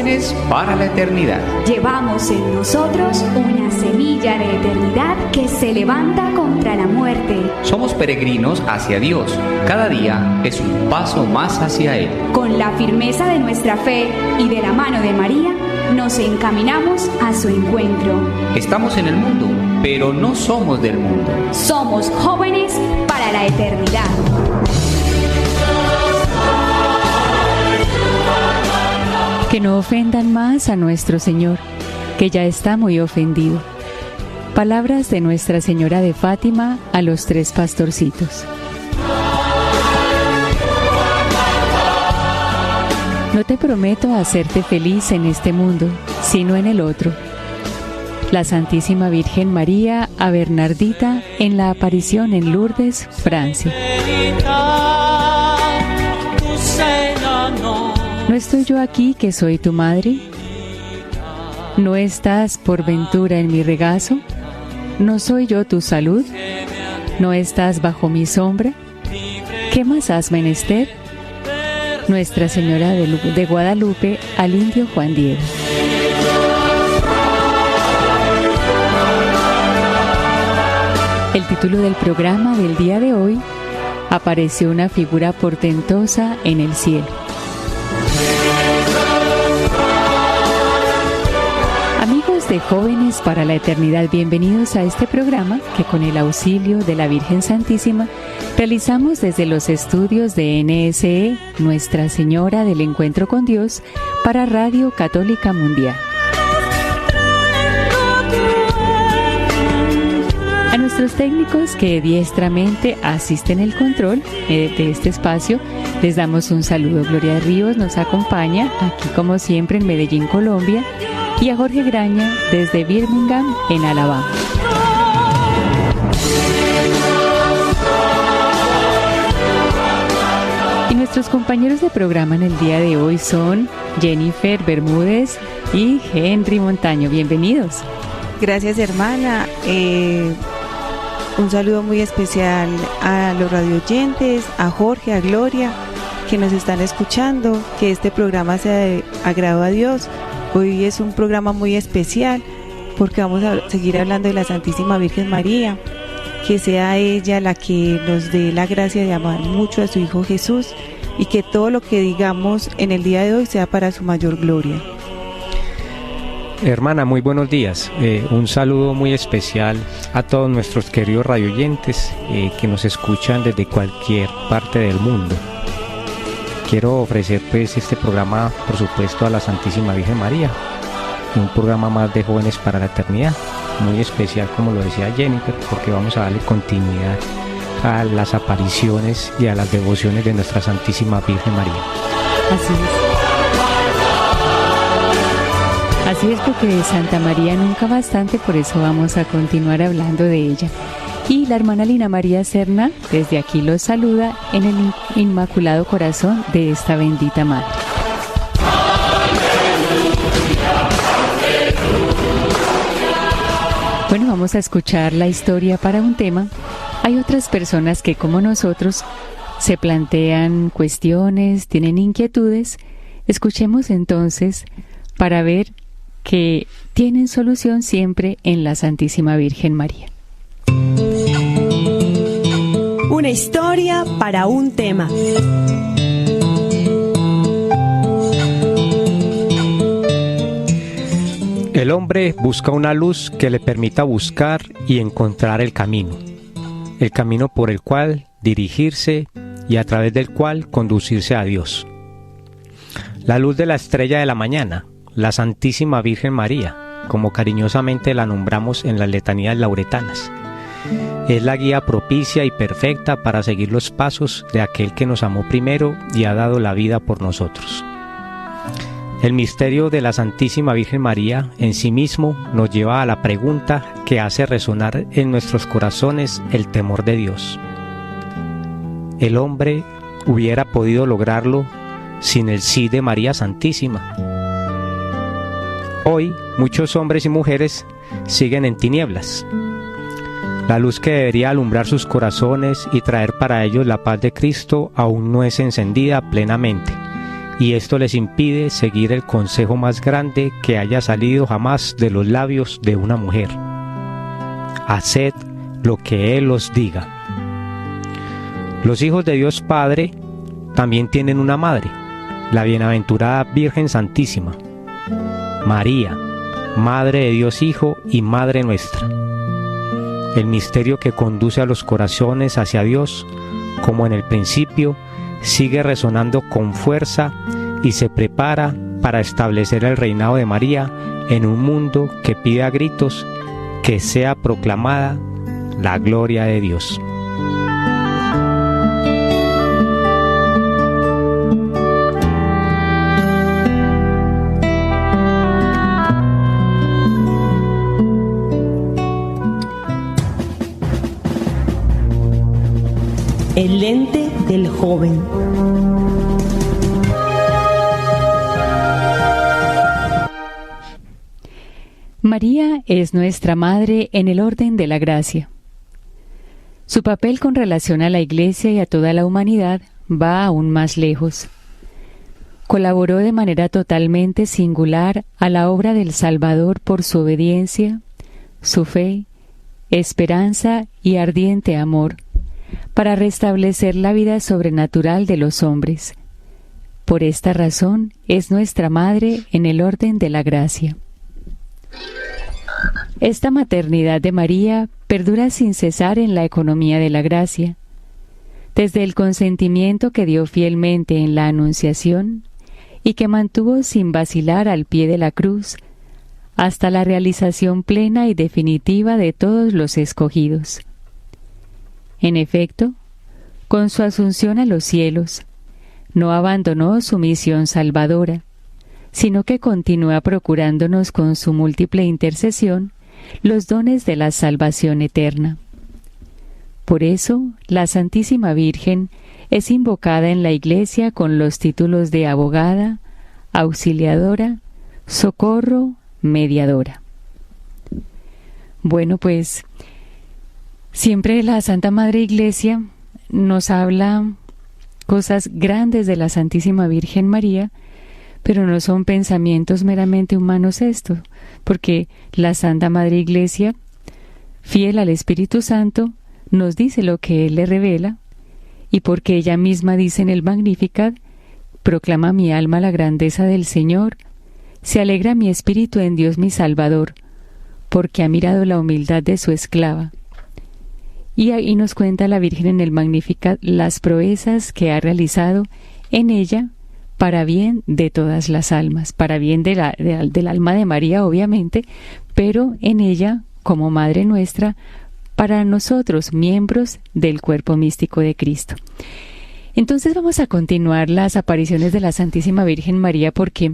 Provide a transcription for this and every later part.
Jóvenes para la Eternidad. Llevamos en nosotros una semilla de eternidad que se levanta contra la muerte. Somos peregrinos hacia Dios. Cada día es un paso más hacia Él. Con la firmeza de nuestra fe y de la mano de María, nos encaminamos a su encuentro. Estamos en el mundo, pero no somos del mundo. Somos jóvenes para la eternidad. Que no ofendan más a nuestro Señor, que ya está muy ofendido. Palabras de Nuestra Señora de Fátima a los 3 pastorcitos. No te prometo hacerte feliz en este mundo, sino en el otro. La Santísima Virgen María a Bernardita en la aparición en Lourdes, Francia. ¿No estoy yo aquí que soy tu madre? ¿No estás por ventura en mi regazo? ¿No soy yo tu salud? ¿No estás bajo mi sombra? ¿Qué más has menester? Nuestra Señora de Guadalupe al indio Juan Diego. El título del programa del día de hoy: apareció una figura portentosa en el cielo. Amigos de Jóvenes para la Eternidad, bienvenidos a este programa que con el auxilio de la Virgen Santísima realizamos desde los estudios de NSE, Nuestra Señora del Encuentro con Dios, para Radio Católica Mundial. A nuestros técnicos que diestramente asisten el control de este espacio, les damos un saludo. Gloria Ríos nos acompaña aquí como siempre en Medellín, Colombia, y a Jorge Graña desde Birmingham, en Alabama. Y nuestros compañeros de programa en el día de hoy son Jennifer Bermúdez y Henry Montaño. Bienvenidos. Gracias, hermana. Un saludo muy especial a los radioyentes, a Jorge, a Gloria, que nos están escuchando, que este programa sea de agrado a Dios. Hoy es un programa muy especial porque vamos a seguir hablando de la Santísima Virgen María, que sea ella la que nos dé la gracia de amar mucho a su Hijo Jesús y que todo lo que digamos en el día de hoy sea para su mayor gloria. Hermana, muy buenos días. Un saludo muy especial a todos nuestros queridos radioyentes que nos escuchan desde cualquier parte del mundo. Quiero ofrecer pues este programa, por supuesto, a la Santísima Virgen María, un programa más de Jóvenes para la Eternidad, muy especial, como lo decía Jennifer, porque vamos a darle continuidad a las apariciones y a las devociones de nuestra Santísima Virgen María. Así es. Así es, porque de Santa María nunca bastante, por eso vamos a continuar hablando de ella. Y la hermana Lina María Serna desde aquí los saluda en el Inmaculado Corazón de esta bendita Madre. Bueno, vamos a escuchar la historia para un tema. Hay otras personas que, como nosotros, se plantean cuestiones, tienen inquietudes. Escuchemos entonces para ver que tienen solución siempre en la Santísima Virgen María. Una historia para un tema. El hombre busca una luz que le permita buscar y encontrar el camino por el cual dirigirse y a través del cual conducirse a Dios. La luz de la estrella de la mañana, la Santísima Virgen María, como cariñosamente la nombramos en las letanías lauretanas, es la guía propicia y perfecta para seguir los pasos de aquel que nos amó primero y ha dado la vida por nosotros. El misterio de la Santísima Virgen María en sí mismo nos lleva a la pregunta que hace resonar en nuestros corazones el temor de Dios. ¿El hombre hubiera podido lograrlo sin el sí de María Santísima? Hoy, muchos hombres y mujeres siguen en tinieblas. La luz que debería alumbrar sus corazones y traer para ellos la paz de Cristo aún no es encendida plenamente, y esto les impide seguir el consejo más grande que haya salido jamás de los labios de una mujer: haced lo que Él os diga. Los hijos de Dios Padre también tienen una madre, la bienaventurada Virgen Santísima, María, Madre de Dios Hijo y Madre nuestra. El misterio que conduce a los corazones hacia Dios, como en el principio, sigue resonando con fuerza y se prepara para establecer el reinado de María en un mundo que pide a gritos que sea proclamada la gloria de Dios. El lente del joven. María es nuestra Madre en el orden de la gracia. Su papel con relación a la Iglesia y a toda la humanidad va aún más lejos. Colaboró de manera totalmente singular a la obra del Salvador por su obediencia, su fe, esperanza y ardiente amor, para restablecer la vida sobrenatural de los hombres. Por esta razón es nuestra Madre en el orden de la gracia. Esta maternidad de María perdura sin cesar en la economía de la gracia, desde el consentimiento que dio fielmente en la Anunciación y que mantuvo sin vacilar al pie de la cruz, hasta la realización plena y definitiva de todos los escogidos. En efecto, con su asunción a los cielos, no abandonó su misión salvadora, sino que continúa procurándonos con su múltiple intercesión los dones de la salvación eterna. Por eso, la Santísima Virgen es invocada en la Iglesia con los títulos de abogada, auxiliadora, socorro, mediadora. Bueno, pues siempre la Santa Madre Iglesia nos habla cosas grandes de la Santísima Virgen María, pero no son pensamientos meramente humanos esto, porque la Santa Madre Iglesia, fiel al Espíritu Santo, nos dice lo que Él le revela, y porque ella misma dice en el Magnificat: proclama mi alma la grandeza del Señor, se alegra mi espíritu en Dios mi Salvador, porque ha mirado la humildad de su esclava. Y ahí nos cuenta la Virgen en el Magnificat las proezas que ha realizado en ella para bien de todas las almas, para bien del alma de María, obviamente, pero en ella, como Madre nuestra, para nosotros, miembros del cuerpo místico de Cristo. Entonces vamos a continuar las apariciones de la Santísima Virgen María, porque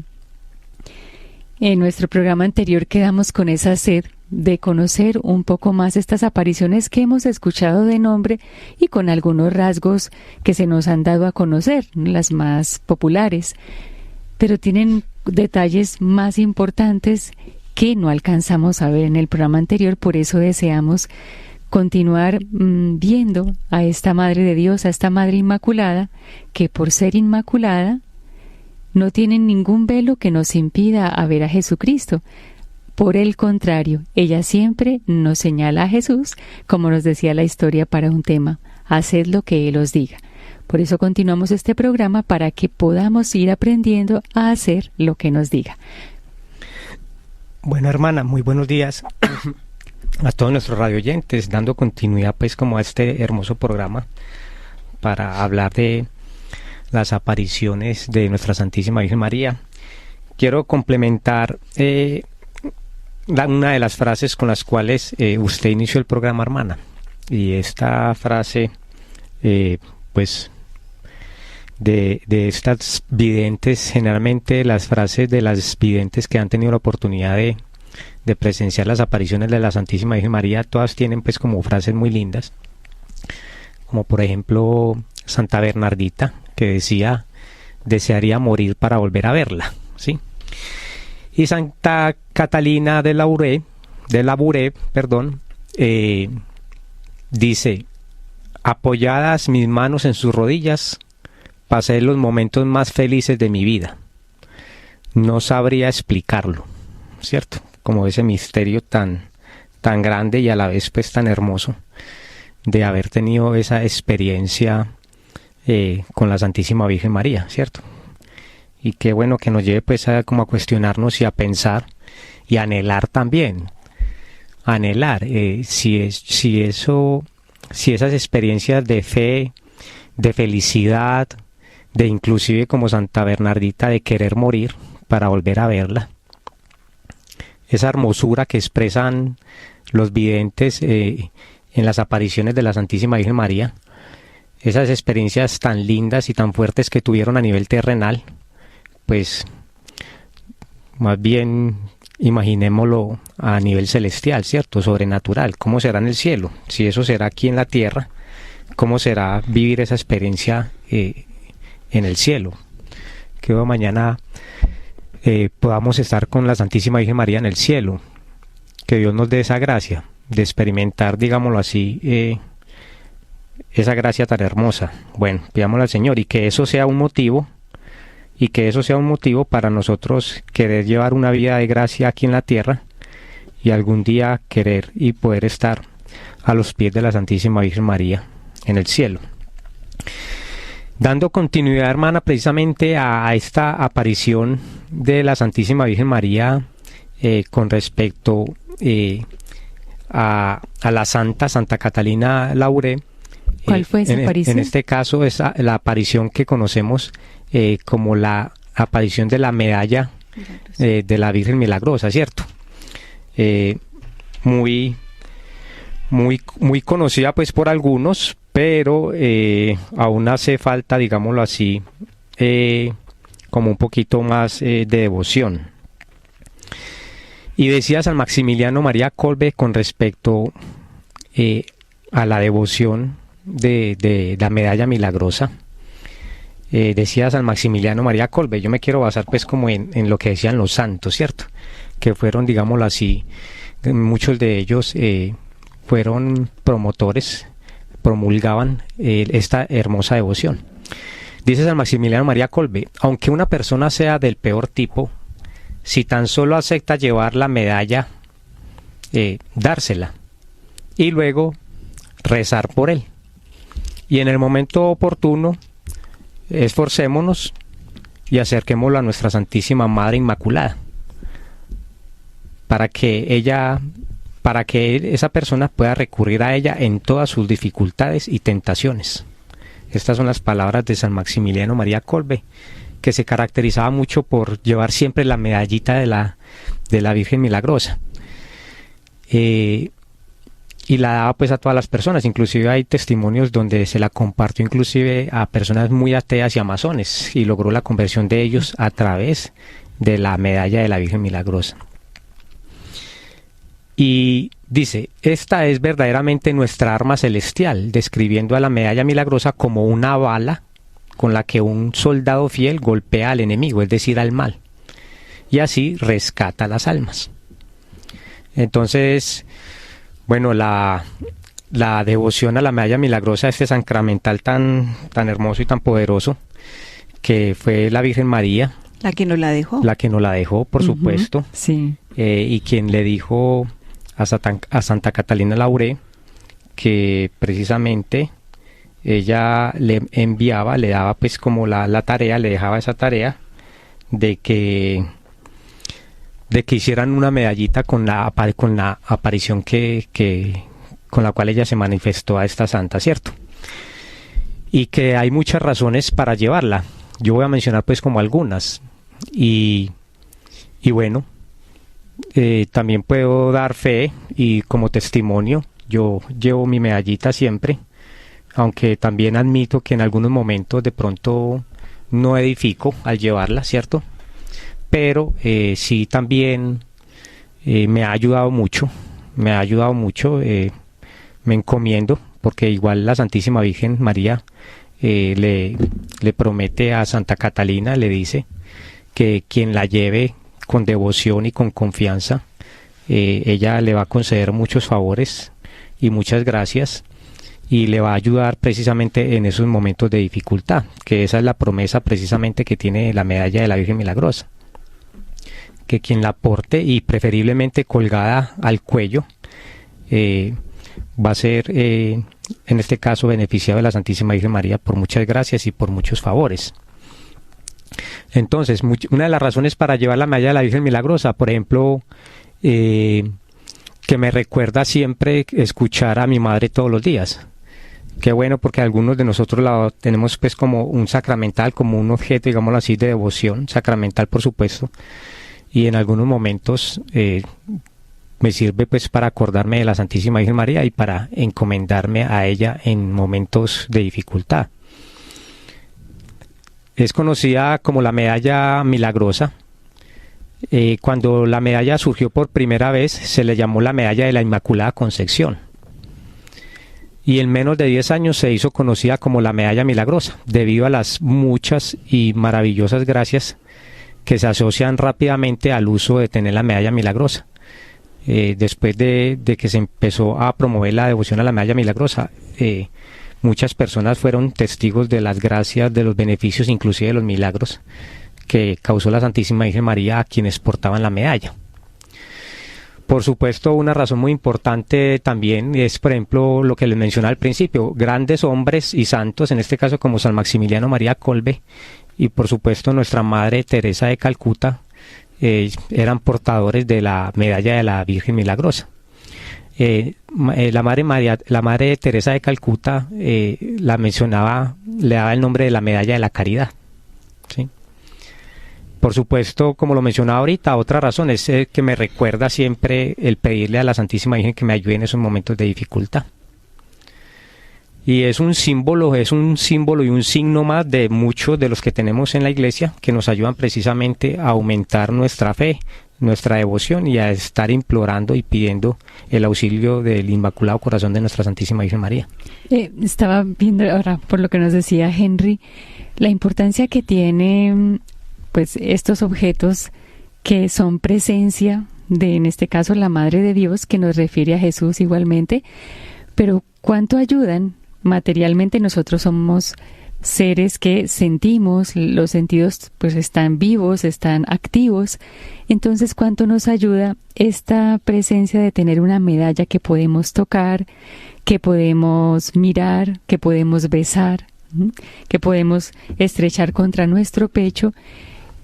en nuestro programa anterior quedamos con esa sed de conocer un poco más estas apariciones que hemos escuchado de nombre y con algunos rasgos que se nos han dado a conocer, las más populares, pero tienen detalles más importantes que no alcanzamos a ver en el programa anterior. Por eso deseamos continuar viendo a esta Madre de Dios, a esta Madre Inmaculada, que por ser Inmaculada no tiene ningún velo que nos impida a ver a Jesucristo. Por el contrario, ella siempre nos señala a Jesús, como nos decía la historia para un tema: haced lo que Él os diga. Por eso continuamos este programa, para que podamos ir aprendiendo a hacer lo que nos diga. Bueno, hermana, muy buenos días a todos nuestros radioyentes, dando continuidad pues como a este hermoso programa para hablar de las apariciones de nuestra Santísima Virgen María. Quiero complementar una de las frases con las cuales usted inició el programa, hermana, y esta frase pues de estas videntes, generalmente las frases de las videntes que han tenido la oportunidad de presenciar las apariciones de la Santísima Virgen María, todas tienen pues como frases muy lindas, como por ejemplo Santa Bernardita, que decía: desearía morir para volver a verla, ¿sí? Y Santa Catalina de Labouré, dice: apoyadas mis manos en sus rodillas, pasé los momentos más felices de mi vida. No sabría explicarlo, ¿cierto? Como ese misterio tan grande y a la vez pues tan hermoso de haber tenido esa experiencia con la Santísima Virgen María, ¿cierto? Y qué bueno que nos lleve pues como a cuestionarnos y a pensar y a anhelar también. Anhelar, si esas experiencias de fe, de felicidad, de inclusive como Santa Bernardita de querer morir para volver a verla, esa hermosura que expresan los videntes en las apariciones de la Santísima Virgen María, esas experiencias tan lindas y tan fuertes que tuvieron a nivel terrenal, pues más bien imaginémoslo a nivel celestial, ¿cierto? Sobrenatural. ¿Cómo será en el cielo? Si eso será aquí en la tierra, ¿cómo será vivir esa experiencia en el cielo? Que mañana podamos estar con la Santísima Virgen María en el cielo. Que Dios nos dé esa gracia de experimentar, digámoslo así, esa gracia tan hermosa. Bueno, pidámosle al Señor y que eso sea un motivo, para nosotros querer llevar una vida de gracia aquí en la tierra y algún día querer y poder estar a los pies de la Santísima Virgen María en el cielo. Dando continuidad, hermana, precisamente a esta aparición de la Santísima Virgen María con respecto a la Santa Catalina Lauré. ¿Cuál fue esa aparición? En este caso es la aparición que conocemos como la aparición de la medalla de la Virgen Milagrosa, ¿cierto? Muy conocida pues por algunos, pero aún hace falta, digámoslo así, como un poquito más de devoción. Y decía San Maximiliano María Kolbe con respecto a la devoción de la medalla milagrosa. Decía San Maximiliano María Kolbe, yo me quiero basar pues como en lo que decían los santos, ¿cierto? Que fueron, digámoslo así, muchos de ellos fueron promotores, promulgaban esta hermosa devoción. Dice San Maximiliano María Kolbe, aunque una persona sea del peor tipo, si tan solo acepta llevar la medalla, dársela y luego rezar por él. Y en el momento oportuno, esforcémonos y acerquémoslo a nuestra Santísima Madre Inmaculada, para que esa persona pueda recurrir a ella en todas sus dificultades y tentaciones. Estas son las palabras de San Maximiliano María Kolbe, que se caracterizaba mucho por llevar siempre la medallita de la Virgen Milagrosa. Y la daba pues a todas las personas, inclusive hay testimonios donde se la compartió inclusive a personas muy ateas y a masones, y logró la conversión de ellos a través de la medalla de la Virgen Milagrosa. Y dice, esta es verdaderamente nuestra arma celestial, describiendo a la medalla milagrosa como una bala con la que un soldado fiel golpea al enemigo, es decir, al mal, y así rescata las almas. Entonces, bueno, la devoción a la medalla milagrosa, este sacramental tan hermoso y tan poderoso, que fue la Virgen María. La que nos la dejó. Por supuesto. Sí. Y quien le dijo a Santa Catalina Lauré que precisamente ella le enviaba, le daba pues como la tarea, le dejaba esa tarea de que hicieran una medallita con la aparición con la cual ella se manifestó a esta santa, ¿cierto? Y que hay muchas razones para llevarla. Yo voy a mencionar pues como algunas. Y bueno, también puedo dar fe y como testimonio, yo llevo mi medallita siempre, aunque también admito que en algunos momentos de pronto no edifico al llevarla, ¿cierto? Pero sí también me ha ayudado mucho, me encomiendo, porque igual la Santísima Virgen María le promete a Santa Catalina, le dice que quien la lleve con devoción y con confianza, ella le va a conceder muchos favores y muchas gracias, y le va a ayudar precisamente en esos momentos de dificultad, que esa es la promesa precisamente que tiene la medalla de la Virgen Milagrosa, que quien la porte y preferiblemente colgada al cuello va a ser en este caso beneficiado de la Santísima Virgen María por muchas gracias y por muchos favores. Entonces, una de las razones para llevar la medalla de la Virgen Milagrosa, por ejemplo, que me recuerda siempre escuchar a mi madre todos los días. Qué bueno, porque algunos de nosotros la tenemos pues como un sacramental, como un objeto, digámoslo así, de devoción, sacramental por supuesto, y en algunos momentos me sirve pues para acordarme de la Santísima Virgen María y para encomendarme a ella en momentos de dificultad. Es conocida como la medalla milagrosa. Cuando la medalla surgió por primera vez, se le llamó la medalla de la Inmaculada Concepción. Y en menos de 10 años se hizo conocida como la medalla milagrosa, debido a las muchas y maravillosas gracias que se asocian rápidamente al uso de tener la medalla milagrosa. Después de que se empezó a promover la devoción a la medalla milagrosa, muchas personas fueron testigos de las gracias, de los beneficios, inclusive de los milagros que causó la Santísima Virgen María a quienes portaban la medalla. Por supuesto, una razón muy importante también es, por ejemplo, lo que les mencioné al principio, grandes hombres y santos, en este caso como San Maximiliano María Kolbe y por supuesto nuestra Madre Teresa de Calcuta, eran portadores de la medalla de la Virgen Milagrosa. La Madre Teresa de Calcuta la mencionaba, le daba el nombre de la medalla de la caridad, ¿sí? Por supuesto, como lo mencionaba ahorita, otra razón es que me recuerda siempre el pedirle a la Santísima Virgen que me ayude en esos momentos de dificultad. Y es un símbolo y un signo más de muchos de los que tenemos en la iglesia que nos ayudan precisamente a aumentar nuestra fe, nuestra devoción y a estar implorando y pidiendo el auxilio del Inmaculado Corazón de nuestra Santísima Virgen María. Estaba viendo ahora, por lo que nos decía Henry, la importancia que tiene pues estos objetos que son presencia de, en este caso, la Madre de Dios, que nos refiere a Jesús igualmente, pero cuánto ayudan materialmente. Nosotros somos seres que sentimos, los sentidos pues están vivos, están activos, entonces cuánto nos ayuda esta presencia de tener una medalla que podemos tocar, que podemos mirar, que podemos besar, que podemos estrechar contra nuestro pecho.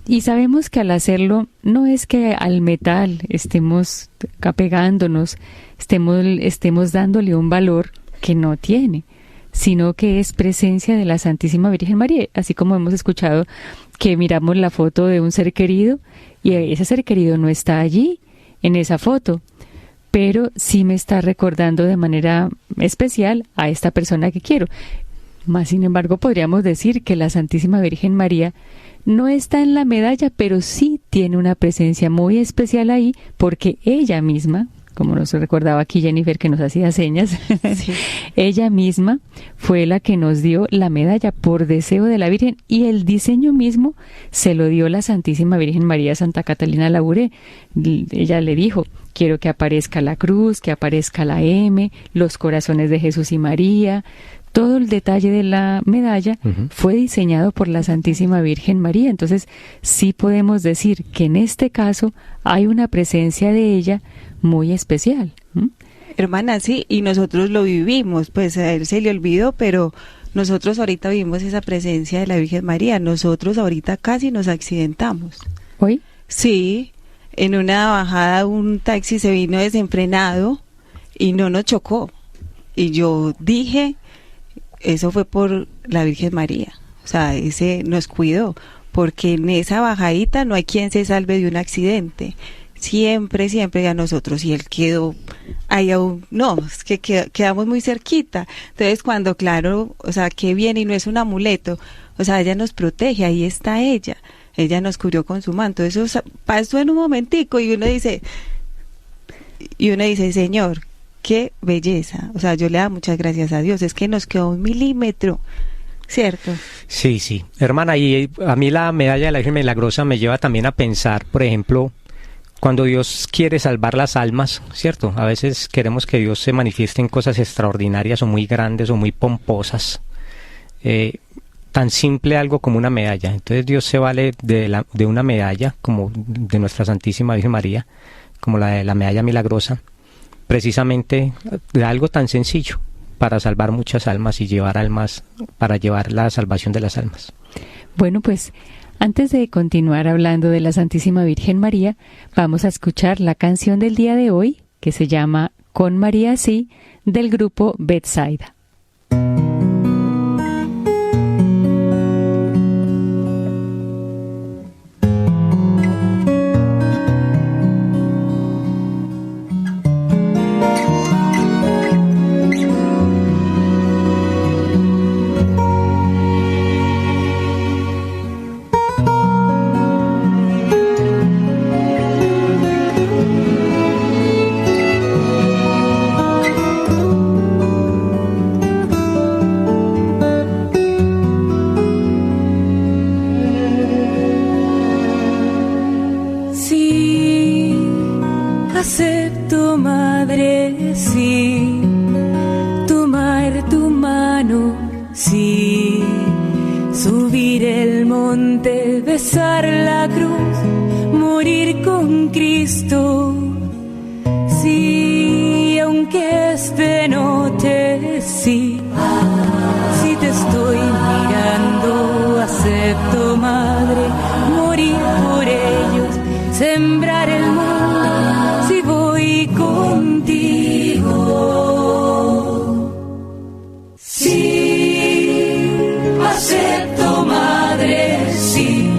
Y sabemos que al hacerlo no es que al metal estemos apegándonos, estemos dándole un valor que no tiene, sino que es presencia de la Santísima Virgen María, así como hemos escuchado que miramos la foto de un ser querido y ese ser querido no está allí en esa foto, pero sí me está recordando de manera especial a esta persona que quiero. Más sin embargo, podríamos decir que la Santísima Virgen María no está en la medalla, pero sí tiene una presencia muy especial ahí, porque ella misma, como nos recordaba aquí Jennifer que nos hacía señas, sí. Ella misma fue la que nos dio la medalla por deseo de la Virgen, y el diseño mismo se lo dio la Santísima Virgen María Santa Catalina Labouré. Ella le dijo: quiero que aparezca la cruz, que aparezca la M, los corazones de Jesús y María. Todo el detalle de la medalla fue diseñado por la Santísima Virgen María. Entonces, sí podemos decir que en este caso hay una presencia de ella muy especial. Hermana, sí, y nosotros lo vivimos, pues a él se le olvidó, pero nosotros ahorita vivimos esa presencia de la Virgen María. Nosotros ahorita casi nos accidentamos. ¿Hoy? Sí, en una bajada un taxi se vino desenfrenado y no nos chocó. Y yo dije, eso fue por la Virgen María, o sea, ese nos cuidó, porque en esa bajadita no hay quien se salve de un accidente, siempre a nosotros, y él quedó ahí aún, no, es que quedamos muy cerquita. Entonces cuando, claro, o sea, que viene y no es un amuleto, o sea, ella nos protege, ahí está ella nos cubrió con su manto. Eso pasó en un momentico y uno dice, Señor, qué belleza. O sea, yo le da muchas gracias a Dios. Es que nos quedó 1 milímetro, ¿cierto? Sí, hermana, y a mí la medalla de la Virgen Milagrosa me lleva también a pensar, por ejemplo, cuando Dios quiere salvar las almas, ¿cierto? A veces queremos que Dios se manifieste en cosas extraordinarias o muy grandes o muy pomposas. Tan simple algo como una medalla. Entonces Dios se vale de una medalla, como de nuestra Santísima Virgen María, como la medalla milagrosa, precisamente de algo tan sencillo, para salvar muchas almas y para llevar la salvación de las almas. Bueno, pues antes de continuar hablando de la Santísima Virgen María, vamos a escuchar la canción del día de hoy, que se llama Con María sí, del grupo Betsaida. Acepto, madre, sí, tomar tu mano, sí, subir el monte, besar la cruz, morir con Cristo, sí, aunque es de noche, sí, si te estoy mirando, acepto, madre, morir por ellos, sembrar el mundo. Si voy contigo, sí, acepto, madre, sí,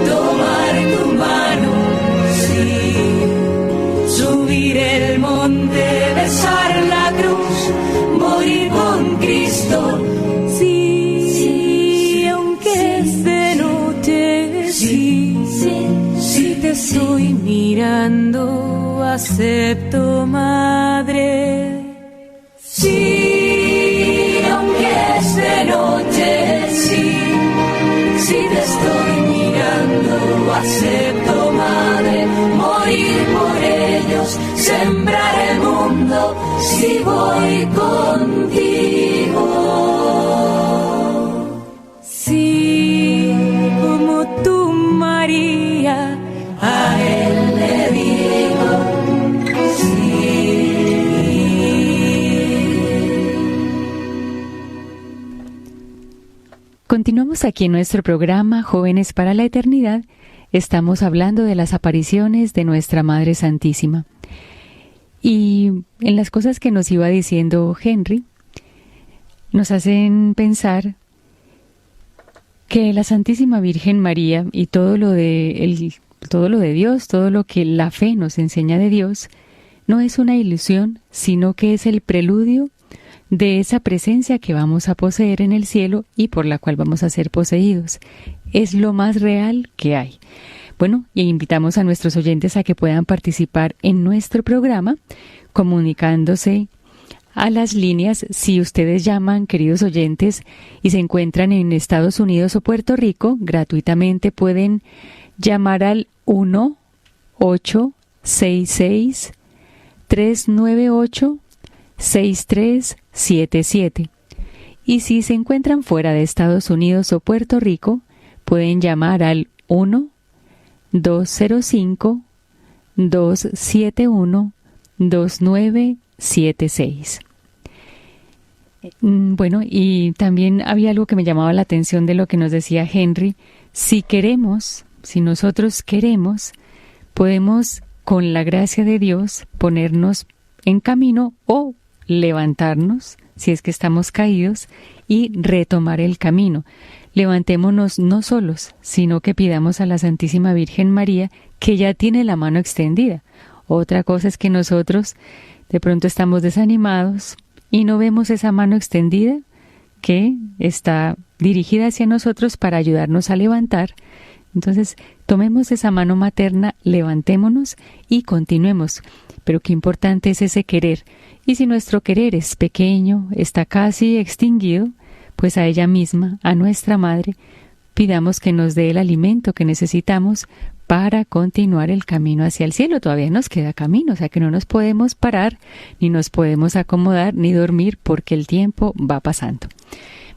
tomar tu mano, sí, subir el monte, besar la cruz, morir con Cristo, sí, sí, aunque es de noche, sí, si te estoy mirando, acepto, madre. Sí, aunque es de noche, sí, si te estoy mirando, acepto, madre, morir por ellos, sembrar el mundo, si voy contigo. Sí, como tú, María, a él le digo sí. Continuamos aquí en nuestro programa Jóvenes para la Eternidad. Estamos hablando de las apariciones de nuestra Madre Santísima. Y en las cosas que nos iba diciendo Henry, nos hacen pensar que la Santísima Virgen María y todo lo de Dios, todo lo que la fe nos enseña de Dios, no es una ilusión, sino que es el preludio de esa presencia que vamos a poseer en el cielo y por la cual vamos a ser poseídos. Es lo más real que hay. Bueno, y invitamos a nuestros oyentes a que puedan participar en nuestro programa, comunicándose a las líneas. Si ustedes llaman, queridos oyentes, y se encuentran en Estados Unidos o Puerto Rico, gratuitamente pueden llamar al 1-866-398-6377. Y si se encuentran fuera de Estados Unidos o Puerto Rico, pueden llamar al 1-205-271-2976. Bueno, y también había algo que me llamaba la atención de lo que nos decía Henry. Si nosotros queremos, podemos, con la gracia de Dios, ponernos en camino o levantarnos, si es que estamos caídos, y retomar el camino. Levantémonos no solos, sino que pidamos a la Santísima Virgen María, que ya tiene la mano extendida. Otra cosa es que nosotros de pronto estamos desanimados y no vemos esa mano extendida que está dirigida hacia nosotros para ayudarnos a levantar. Entonces, tomemos esa mano materna, levantémonos y continuemos. Pero qué importante es ese querer. Y si nuestro querer es pequeño, está casi extinguido, pues a ella misma, a nuestra Madre, pidamos que nos dé el alimento que necesitamos para continuar el camino hacia el cielo. Todavía nos queda camino, o sea que no nos podemos parar, ni nos podemos acomodar, ni dormir, porque el tiempo va pasando.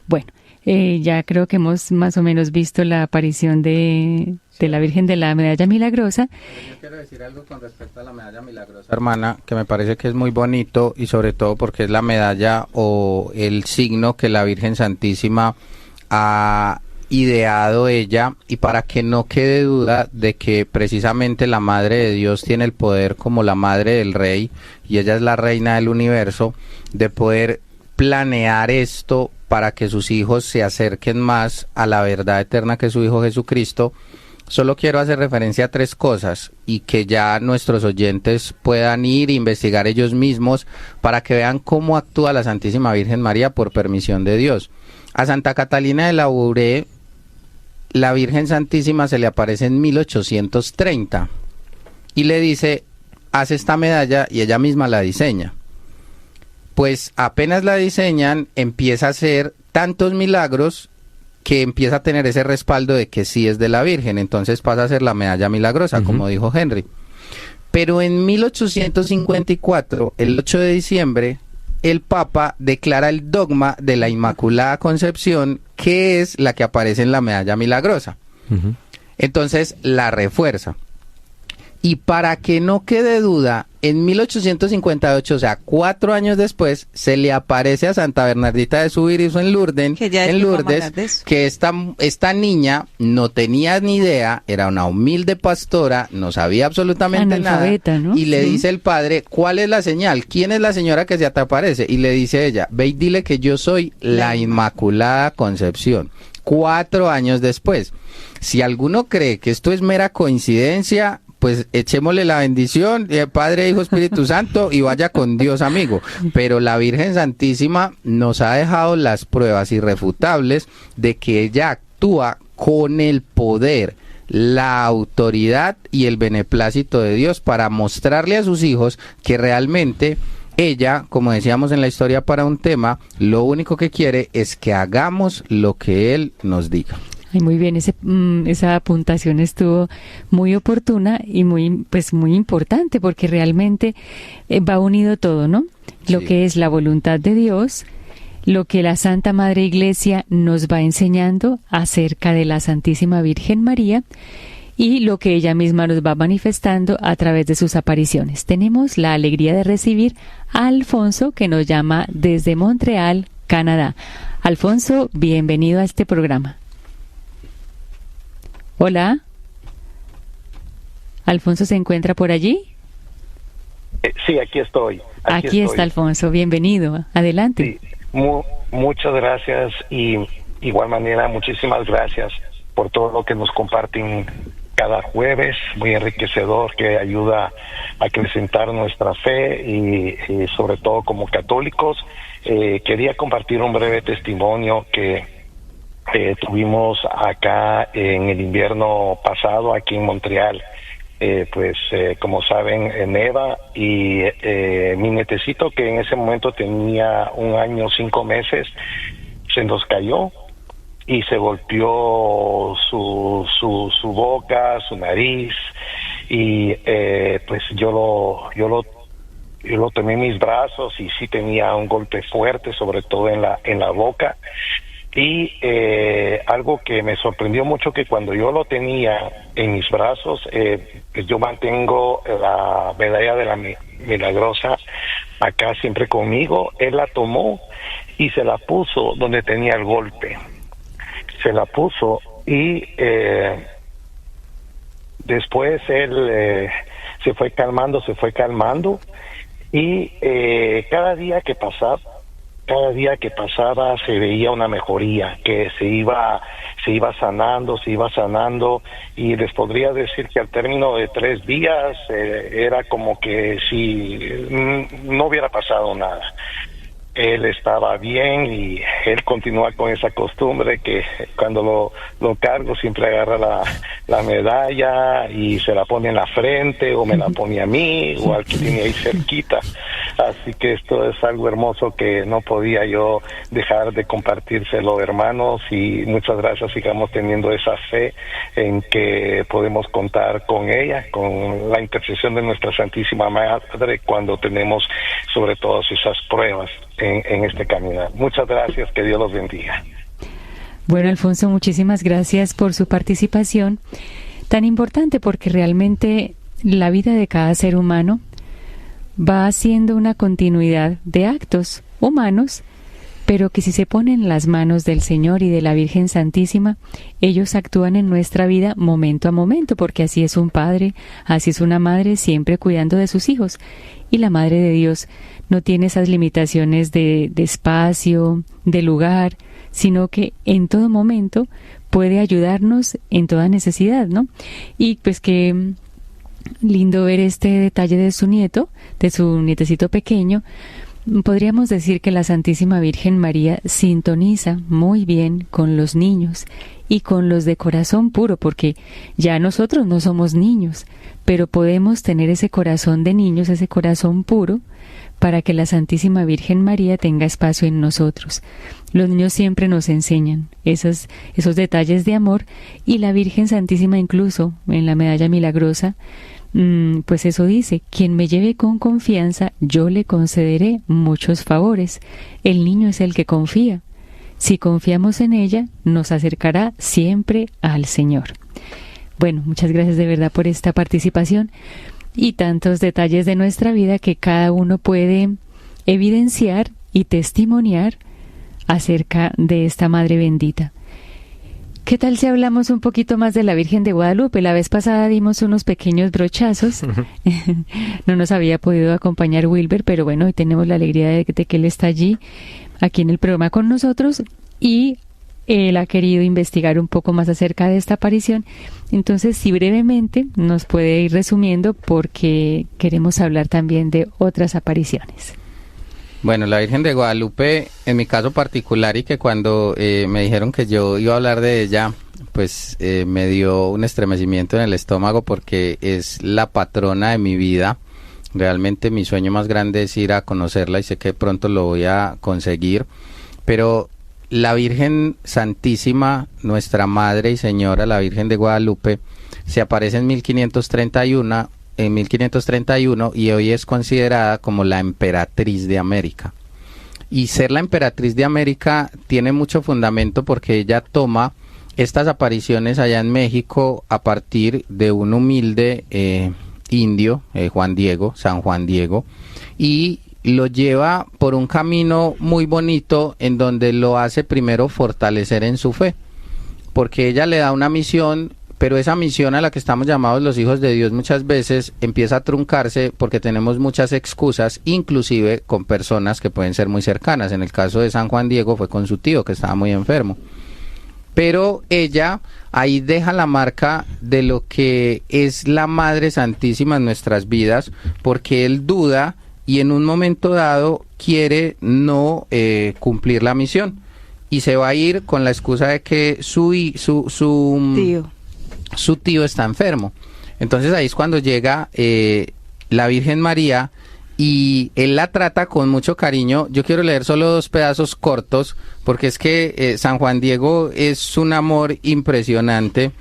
Bueno, ya creo que hemos más o menos visto la aparición de la Virgen de la Medalla Milagrosa. Yo quiero decir algo con respecto a la Medalla Milagrosa, hermana, que me parece que es muy bonito, y sobre todo porque es la medalla o el signo que la Virgen Santísima ha ideado ella, y para que no quede duda de que precisamente la Madre de Dios tiene el poder como la Madre del Rey, y ella es la Reina del Universo, de poder planear esto para que sus hijos se acerquen más a la verdad eterna que es su Hijo Jesucristo. Solo quiero hacer referencia a 3 cosas y que ya nuestros oyentes puedan ir e investigar ellos mismos para que vean cómo actúa la Santísima Virgen María por permisión de Dios. A Santa Catalina de Labouré, la Virgen Santísima se le aparece en 1830 y le dice: haz esta medalla, y ella misma la diseña. Pues apenas la diseñan, empieza a hacer tantos milagros que empieza a tener ese respaldo de que sí es de la Virgen, entonces pasa a ser la Medalla Milagrosa, como dijo Henry. Pero en 1854, el 8 de diciembre, el Papa declara el dogma de la Inmaculada Concepción, que es la que aparece en la Medalla Milagrosa. Entonces la refuerza. Y para que no quede duda, en 1858, o sea, 4 años después, se le aparece a Santa Bernardita de Subirizo en Lourdes, que esta niña no tenía ni idea, era una humilde pastora, no sabía absolutamente nada, ¿no? Y le dice el padre: ¿cuál es la señal? ¿Quién es la señora que se te aparece? Y le dice ella: ve y dile que yo soy la Inmaculada Concepción. 4 años después. Si alguno cree que esto es mera coincidencia, pues echémosle la bendición, Padre, Hijo, Espíritu Santo, y vaya con Dios, amigo. Pero la Virgen Santísima nos ha dejado las pruebas irrefutables de que ella actúa con el poder, la autoridad y el beneplácito de Dios para mostrarle a sus hijos que realmente ella, como decíamos en la historia para un tema, lo único que quiere es que hagamos lo que Él nos diga. Ay, muy bien, esa apuntación estuvo muy oportuna y muy importante, porque realmente va unido todo, ¿no? Sí. Lo que es la voluntad de Dios, lo que la Santa Madre Iglesia nos va enseñando acerca de la Santísima Virgen María, y lo que ella misma nos va manifestando a través de sus apariciones. Tenemos la alegría de recibir a Alfonso, que nos llama desde Montreal, Canadá. Alfonso, bienvenido a este programa. Hola. ¿Alfonso se encuentra por allí? Sí, aquí estoy. Aquí está Alfonso, bienvenido. Adelante. Sí, muchas gracias, y igual manera muchísimas gracias por todo lo que nos comparten cada jueves, muy enriquecedor, que ayuda a acrecentar nuestra fe y sobre todo como católicos. Quería compartir un breve testimonio que tuvimos acá en el invierno pasado, aquí en Montreal. Como saben, neva, y mi nietecito, que en ese momento tenía 1 año 5 meses, se nos cayó y se golpeó su boca, su nariz, y yo lo tomé en mis brazos, y sí tenía un golpe fuerte, sobre todo en la boca. Y algo que me sorprendió mucho, que cuando yo lo tenía en mis brazos, pues yo mantengo la medalla de la Milagrosa acá siempre conmigo. Él la tomó y se la puso donde tenía el golpe. Se la puso, y después él se fue calmando, y cada día que pasaba se veía una mejoría, que se iba sanando, y les podría decir que al término de 3 días era como que si no hubiera pasado nada. él estaba bien y él continúa con esa costumbre que cuando lo cargo siempre agarra la medalla y se la pone en la frente o me la pone a mí o al que tiene ahí cerquita. Así que esto es algo hermoso que no podía yo dejar de compartírselo, hermanos, y muchas gracias. Sigamos teniendo esa fe en que podemos contar con ella, con la intercesión de nuestra Santísima Madre cuando tenemos sobre todas esas pruebas en este caminar. Muchas gracias, que Dios los bendiga. Bueno, Alfonso, muchísimas gracias por su participación tan importante, porque realmente la vida de cada ser humano va haciendo una continuidad de actos humanos, pero que si se ponen en las manos del Señor y de la Virgen Santísima, ellos actúan en nuestra vida momento a momento, porque así es un padre, así es una madre, siempre cuidando de sus hijos. Y la Madre de Dios no tiene esas limitaciones de espacio, de lugar, sino que en todo momento puede ayudarnos en toda necesidad, ¿no? Y pues que lindo ver este detalle de su nieto, de su nietecito pequeño. Podríamos decir que la Santísima Virgen María sintoniza muy bien con los niños y con los de corazón puro, porque ya nosotros no somos niños, pero podemos tener ese corazón de niños, ese corazón puro, para que la Santísima Virgen María tenga espacio en nosotros. Los niños siempre nos enseñan esos detalles de amor, y la Virgen Santísima, incluso en la medalla milagrosa, pues eso dice: quien me lleve con confianza, yo le concederé muchos favores. El niño es el que confía. Si confiamos en ella, nos acercará siempre al Señor. Bueno, muchas gracias de verdad por esta participación y tantos detalles de nuestra vida que cada uno puede evidenciar y testimoniar acerca de esta Madre bendita. ¿Qué tal si hablamos un poquito más de la Virgen de Guadalupe? La vez pasada dimos unos pequeños brochazos. No nos había podido acompañar Wilber, pero bueno, hoy tenemos la alegría de que él está allí, aquí en el programa con nosotros, y él ha querido investigar un poco más acerca de esta aparición. Entonces, si brevemente nos puede ir resumiendo, porque queremos hablar también de otras apariciones. Bueno, la Virgen de Guadalupe, en mi caso particular, y que cuando me dijeron que yo iba a hablar de ella, pues me dio un estremecimiento en el estómago, porque es la patrona de mi vida. Realmente mi sueño más grande es ir a conocerla, y sé que pronto lo voy a conseguir. Pero la Virgen Santísima, nuestra Madre y Señora, la Virgen de Guadalupe, se aparece en 1531, y hoy es considerada como la emperatriz de América. Y ser la emperatriz de América tiene mucho fundamento, porque ella toma estas apariciones allá en México a partir de un humilde indio, San Juan Diego, y lo lleva por un camino muy bonito, en donde lo hace primero fortalecer en su fe, porque ella le da una misión. Pero esa misión a la que estamos llamados los hijos de Dios muchas veces empieza a truncarse, porque tenemos muchas excusas, inclusive con personas que pueden ser muy cercanas. En el caso de San Juan Diego fue con su tío, que estaba muy enfermo. Pero ella ahí deja la marca de lo que es la Madre Santísima en nuestras vidas, porque él duda y en un momento dado quiere no cumplir la misión, y se va a ir con la excusa de que su tío está enfermo. Entonces ahí es cuando llega la Virgen María, y él la trata con mucho cariño. Yo quiero leer solo 2 pedazos cortos, porque es que San Juan Diego es un amor impresionante,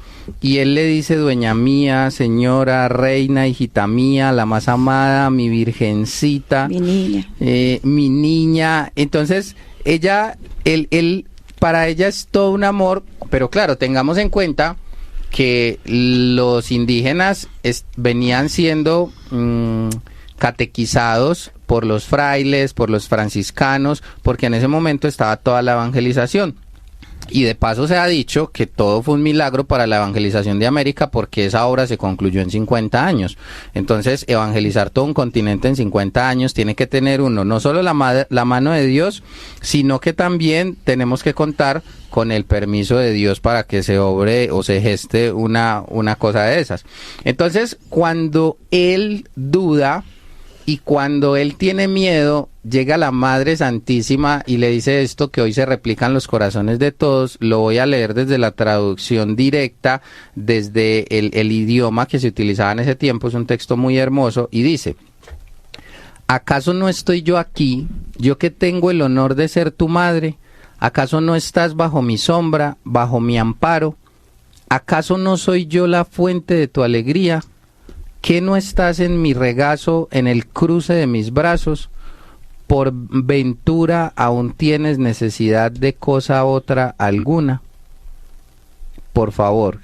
y él le dice: dueña mía, señora, reina, hijita mía, la más amada, mi virgencita, mi niña. Entonces él para ella es todo un amor. Pero claro, tengamos en cuenta que los indígenas venían siendo catequizados por los frailes, por los franciscanos, porque en ese momento estaba toda la evangelización. Y de paso se ha dicho que todo fue un milagro para la evangelización de América, porque esa obra se concluyó en 50 años. Entonces, evangelizar todo un continente en 50 años tiene que tener uno, no solo la mano de Dios, sino que también tenemos que contar con el permiso de Dios para que se obre o se geste una cosa de esas. Entonces, cuando él duda y cuando él tiene miedo, llega la Madre Santísima y le dice esto que hoy se replica en los corazones de todos. Lo voy a leer desde la traducción directa, desde el idioma que se utilizaba en ese tiempo. Es un texto muy hermoso y dice: ¿acaso no estoy yo aquí, yo que tengo el honor de ser tu madre? ¿Acaso no estás bajo mi sombra, bajo mi amparo? ¿Acaso no soy yo la fuente de tu alegría? ¿Qué no estás en mi regazo, en el cruce de mis brazos? ¿Por ventura aún tienes necesidad de cosa otra alguna? Por favor,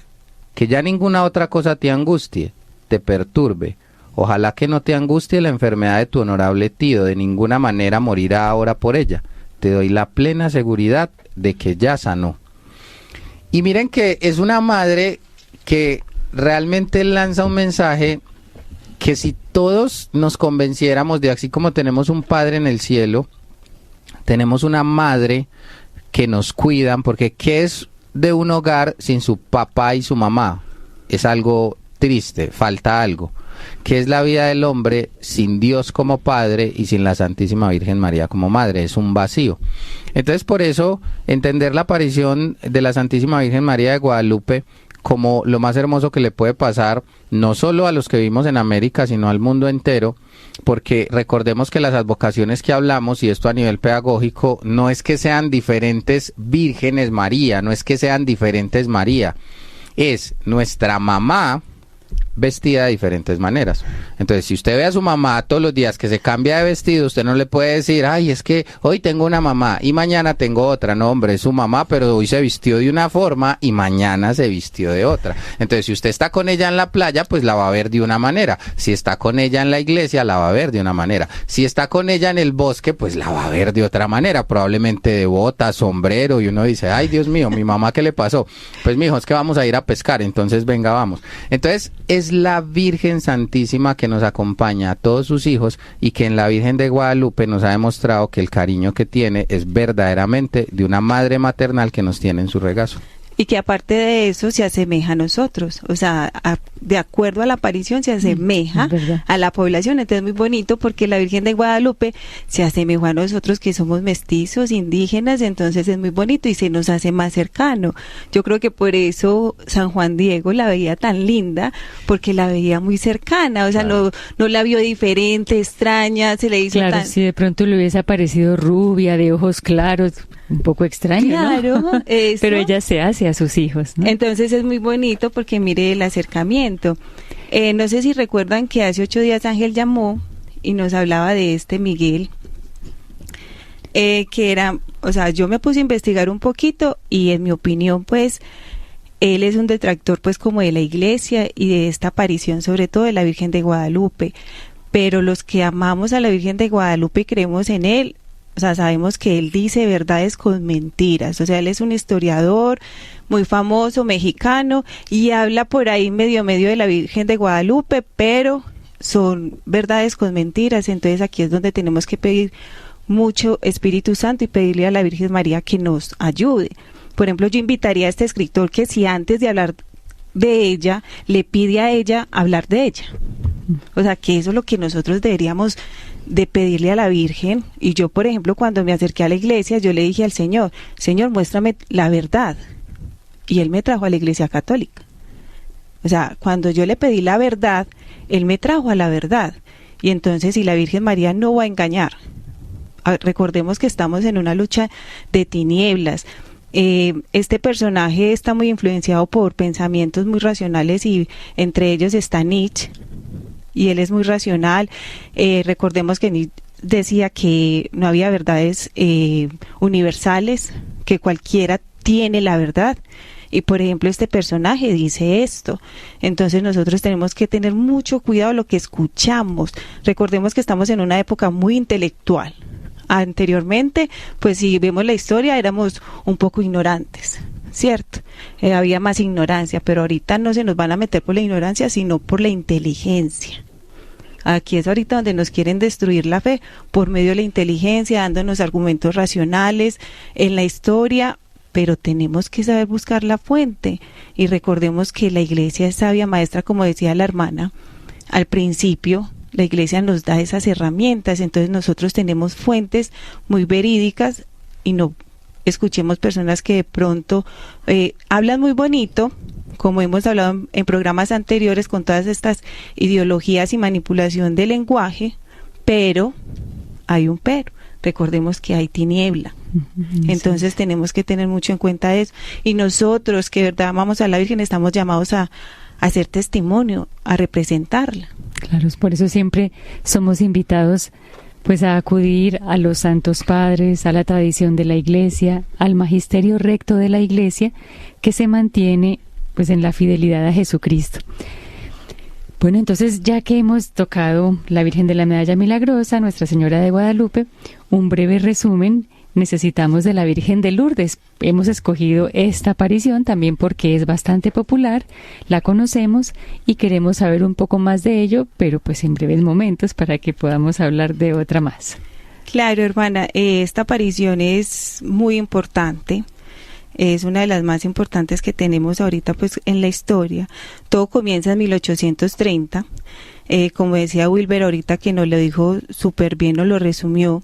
que ya ninguna otra cosa te angustie, te perturbe. Ojalá que no te angustie la enfermedad de tu honorable tío, de ninguna manera morirá ahora por ella. Te doy la plena seguridad de que ya sanó. Y miren que es una madre que realmente lanza un mensaje que si todos nos convenciéramos de, así como tenemos un padre en el cielo, tenemos una madre que nos cuidan, porque ¿qué es de un hogar sin su papá y su mamá? Es algo triste, falta algo. ¿Qué es la vida del hombre sin Dios como padre y sin la Santísima Virgen María como madre? Es un vacío. Entonces, por eso, entender la aparición de la Santísima Virgen María de Guadalupe como lo más hermoso que le puede pasar, no solo a los que vivimos en América, sino al mundo entero, porque recordemos que las advocaciones que hablamos, y esto a nivel pedagógico, no es que sean diferentes vírgenes María, no es que sean diferentes María, es nuestra mamá vestida de diferentes maneras. Entonces, si usted ve a su mamá todos los días que se cambia de vestido, usted no le puede decir, ay, es que hoy tengo una mamá y mañana tengo otra. No, hombre, es su mamá, pero hoy se vistió de una forma y mañana se vistió de otra. Entonces, si usted está con ella en la playa, pues la va a ver de una manera. Si está con ella en la iglesia, la va a ver de una manera. Si está con ella en el bosque, pues la va a ver de otra manera, probablemente de bota, sombrero, y uno dice, ay, Dios mío, mi mamá, ¿qué le pasó? Pues, mijo, es que vamos a ir a pescar, entonces venga, vamos. Entonces, es la Virgen Santísima que nos acompaña a todos sus hijos, y que en la Virgen de Guadalupe nos ha demostrado que el cariño que tiene es verdaderamente de una madre maternal que nos tiene en su regazo. Y que aparte de eso se asemeja a nosotros, o sea, de acuerdo a la aparición se asemeja a la población. Entonces es muy bonito porque la Virgen de Guadalupe se asemejó a nosotros que somos mestizos, indígenas, entonces es muy bonito y se nos hace más cercano. Yo creo que por eso San Juan Diego la veía tan linda, porque la veía muy cercana, o sea, claro, no la vio diferente, extraña, se le hizo claro, tan... si de pronto le hubiese aparecido rubia, de ojos claros, un poco extraño, claro, ¿no? Pero ella se hace a sus hijos, ¿no? Entonces es muy bonito porque mire el acercamiento. No sé si recuerdan que hace 8 días Ángel llamó y nos hablaba de este Miguel, que era, o sea, yo me puse a investigar un poquito y en mi opinión, pues, él es un detractor, pues, como de la iglesia y de esta aparición, sobre todo de la Virgen de Guadalupe. Pero los que amamos a la Virgen de Guadalupe y creemos en él, o sea, sabemos que él dice verdades con mentiras. O sea, él es un historiador muy famoso, mexicano, y habla por ahí medio de la Virgen de Guadalupe, pero son verdades con mentiras. Entonces aquí es donde tenemos que pedir mucho Espíritu Santo y pedirle a la Virgen María que nos ayude. Por ejemplo, yo invitaría a este escritor que si antes de hablar de ella, le pide a ella hablar de ella. O sea, que eso es lo que nosotros deberíamos de pedirle a la Virgen. Y yo, por ejemplo, cuando me acerqué a la iglesia, yo le dije al Señor, muéstrame la verdad. Y Él me trajo a la Iglesia Católica. O sea, cuando yo le pedí la verdad, Él me trajo a la verdad. Y entonces, si la Virgen María no va a engañar, recordemos que estamos en una lucha de tinieblas. Este personaje está muy influenciado por pensamientos muy racionales y entre ellos está Nietzsche, y él es muy racional. Recordemos que Nietzsche decía que no había verdades universales, que cualquiera tiene la verdad. Y por ejemplo este personaje dice esto. Entonces nosotros tenemos que tener mucho cuidado lo que escuchamos. Recordemos que estamos en una época muy intelectual. Anteriormente, pues si vemos la historia, éramos un poco ignorantes, ¿cierto? Había más ignorancia, pero ahorita no se nos van a meter por la ignorancia, sino por la inteligencia. Aquí es ahorita donde nos quieren destruir la fe, por medio de la inteligencia, dándonos argumentos racionales en la historia, pero tenemos que saber buscar la fuente. Y recordemos que la iglesia es sabia maestra, como decía la hermana al principio, la iglesia nos da esas herramientas, entonces nosotros tenemos fuentes muy verídicas y no escuchemos personas que de pronto hablan muy bonito, como hemos hablado en programas anteriores con todas estas ideologías y manipulación del lenguaje, pero hay un pero. Recordemos que hay tiniebla. Entonces tenemos que tener mucho en cuenta eso. Y nosotros que de verdad amamos a la Virgen estamos llamados a hacer testimonio, a representarla. Claro, por eso siempre somos invitados pues a acudir a los santos padres, a la tradición de la Iglesia, al magisterio recto de la Iglesia, que se mantiene pues en la fidelidad a Jesucristo. Bueno, entonces ya que hemos tocado la Virgen de la Medalla Milagrosa, Nuestra Señora de Guadalupe, un breve resumen necesitamos de la Virgen de Lourdes. Hemos escogido esta aparición también porque es bastante popular, la conocemos y queremos saber un poco más de ello, pero pues en breves momentos para que podamos hablar de otra más. Claro, hermana, esta aparición es muy importante. Es una de las más importantes que tenemos ahorita pues en la historia. Todo comienza en 1830. Como decía Wilber ahorita, que nos lo dijo súper bien, nos lo resumió.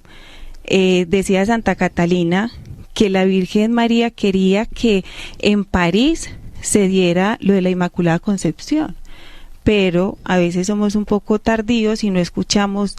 Decía Santa Catalina que la Virgen María quería que en París se diera lo de la Inmaculada Concepción. Pero a veces somos un poco tardíos y no escuchamos.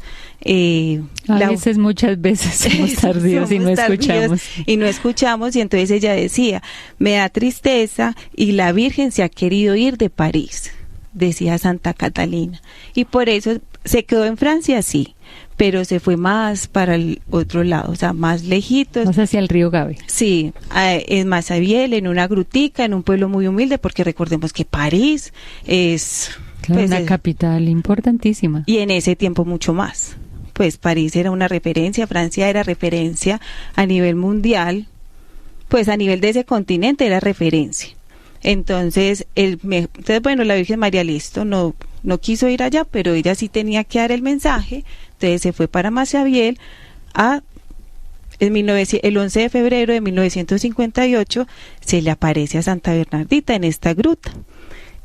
Muchas veces somos tardíos y no escuchamos. Y no escuchamos, y entonces ella decía, me da tristeza y la Virgen se ha querido ir de París, decía Santa Catalina. Y por eso se quedó en Francia, sí, pero se fue más para el otro lado, o sea, más lejitos. Más hacia el río Gave. Sí, en Massabielle, en una grutica, en un pueblo muy humilde, porque recordemos que París es... Claro, pues una capital importantísima. Y en ese tiempo mucho más. Pues París era una referencia, Francia era referencia a nivel mundial, pues a nivel de ese continente era referencia. Entonces, bueno, la Virgen María, listo, no quiso ir allá, pero ella sí tenía que dar el mensaje, entonces se fue para Massabielle el 11 de febrero de 1958 se le aparece a Santa Bernardita en esta gruta.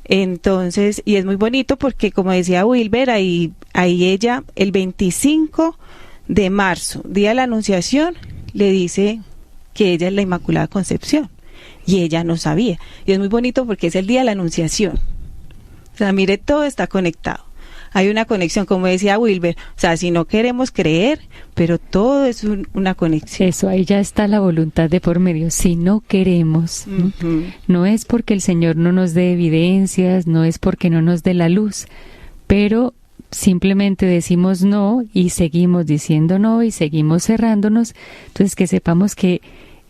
Entonces, y es muy bonito porque, como decía Wilber, ahí ella, el 25 de marzo, día de la Anunciación, le dice que ella es la Inmaculada Concepción, y ella no sabía. Y es muy bonito porque es el día de la Anunciación. O sea, mire, todo está conectado. Hay una conexión, como decía Wilber, o sea, si no queremos creer, pero todo es una conexión. Eso, ahí ya está la voluntad de por medio. Si no queremos, no es porque el Señor no nos dé evidencias, no es porque no nos dé la luz, pero simplemente decimos no y seguimos diciendo no y seguimos cerrándonos. Entonces, que sepamos que